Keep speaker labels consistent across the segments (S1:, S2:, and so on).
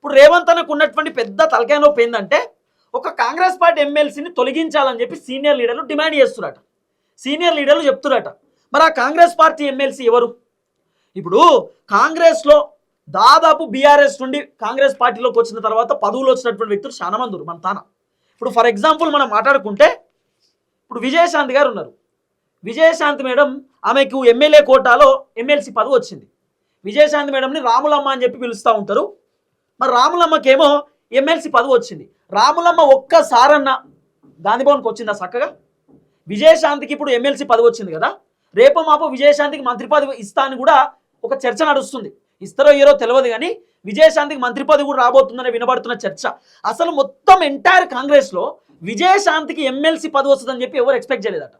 S1: ఇప్పుడు రేవంత్ అన్నకు ఉన్నటువంటి పెద్ద తలకాయ నొప్పి ఏంటంటే ఒక కాంగ్రెస్ పార్టీ ఎమ్మెల్సీని తొలగించాలని చెప్పి సీనియర్ లీడర్లు డిమాండ్ చేస్తున్నట. సీనియర్ లీడర్లు చెప్తున్నట. మరి ఆ కాంగ్రెస్ పార్టీ ఎమ్మెల్సీ ఎవరు? ఇప్పుడు కాంగ్రెస్లో దాదాపు బీఆర్ఎస్ నుండి కాంగ్రెస్ పార్టీలోకి వచ్చిన తర్వాత పదవులు వచ్చినటువంటి వ్యక్తులు చాలా మంది ఉన్నారు మన తాన. ఇప్పుడు ఫర్ ఎగ్జాంపుల్ మనం మాట్లాడుకుంటే ఇప్పుడు విజయశాంతి గారు ఉన్నారు. విజయశాంతి మేడం ఆమెకు ఎమ్మెల్యే కోటాలో ఎమ్మెల్సీ పదవి వచ్చింది. విజయశాంతి మేడంని రాములమ్మ అని చెప్పి పిలుస్తూ ఉంటారు. మరి రాములమ్మకేమో ఎమ్మెల్సీ పదవి వచ్చింది. రాములమ్మ ఒక్కసారన్నా గాంధీభవన్కి వచ్చిందా చక్కగా? విజయశాంతికి ఇప్పుడు ఎమ్మెల్సీ పదవి వచ్చింది కదా, రేపు మాపో విజయశాంతికి మంత్రి పదవి ఇస్తా అని కూడా ఒక చర్చ నడుస్తుంది. ఇస్తారో ఏరో తెలియదు కానీ విజయశాంతికి మంత్రి పదవి కూడా రాబోతుందని వినబడుతున్న చర్చ. అసలు మొత్తం ఎంటైర్ కాంగ్రెస్లో విజయశాంతికి ఎమ్మెల్సీ పదవి వస్తుందని చెప్పి ఎవరు ఎక్స్పెక్ట్ చేయలేదట.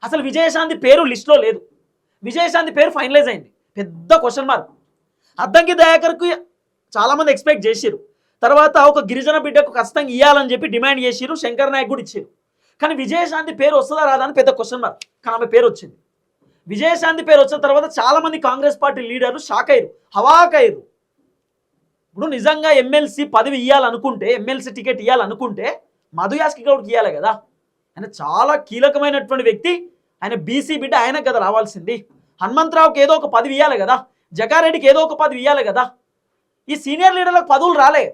S1: అసలు విజయశాంతి పేరు లిస్టులో లేదు. విజయశాంతి పేరు ఫైనలైజ్ అయింది. పెద్ద క్వశ్చన్ మార్క్. అద్దంకి దయాకర్కు చాలామంది ఎక్స్పెక్ట్ చేసిరు. తర్వాత ఒక గిరిజన బిడ్డకు ఖచ్చితంగా ఇవ్వాలని చెప్పి డిమాండ్ చేసిరు. శంకర్ నాయక్ కూడా ఇచ్చారు. కానీ విజయశాంతి పేరు వస్తుందా రాదా అని పెద్ద క్వశ్చన్ మార్క్. కానీ ఆమె పేరు వచ్చింది. విజయశాంతి పేరు వచ్చిన తర్వాత చాలామంది కాంగ్రెస్ పార్టీ లీడర్లు షాక్ అయ్యారు, హవాకయ్యారు. ఇప్పుడు నిజంగా ఎమ్మెల్సీ పదవి ఇవ్వాలనుకుంటే, ఎమ్మెల్సీ టికెట్ ఇవ్వాలనుకుంటే మధు యాస్కి గౌడ్కి ఇవ్వాలి కదా. ఆయన చాలా కీలకమైనటువంటి వ్యక్తి. ఆయన బీసీ బిడ్డ, ఆయనకు కదా రావాల్సింది. హనుమంతరావుకి ఏదో ఒక పదవి ఇవ్వాలి కదా, జగారెడ్డికి ఏదో ఒక పదవి ఇవ్వాలి కదా. ఈ సీనియర్ లీడర్లకు పదవులు రాలే,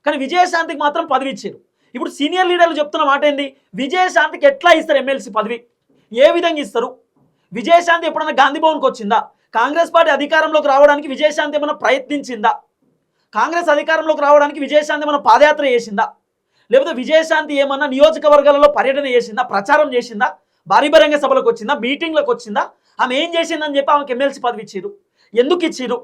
S1: కానీ విజయశాంతికి మాత్రం పదవి ఇచ్చారు. ఇప్పుడు సీనియర్ లీడర్లు చెప్తున్న మాట ఏంది? విజయశాంతికి ఎట్లా ఇస్తారు ఎమ్మెల్సీ పదవి? ఏ విధంగా ఇస్తారు? విజయశాంతి ఎప్పుడైనా గాంధీభవన్కి వచ్చిందా? కాంగ్రెస్ పార్టీ అధికారంలోకి రావడానికి విజయశాంతి ఏమైనా ప్రయత్నించిందా? కాంగ్రెస్ అధికారంలోకి రావడానికి విజయశాంతి ఏమైనా పాదయాత్ర చేసిందా? లేకపోతే విజయశాంతి ఏమన్నా నియోజకవర్గాలలో పర్యటన చేసిందా? ప్రచారం చేసిందా? భారీ బహిరంగ సభలకు వచ్చిందా? మీటింగ్లకు వచ్చిందా? ఆమె ఏం చేసిందని చెప్పి ఆమెకు ఎమ్మెల్సీ పదవి ఇచ్చిరు. ఎందుకు ఇచ్చిరు?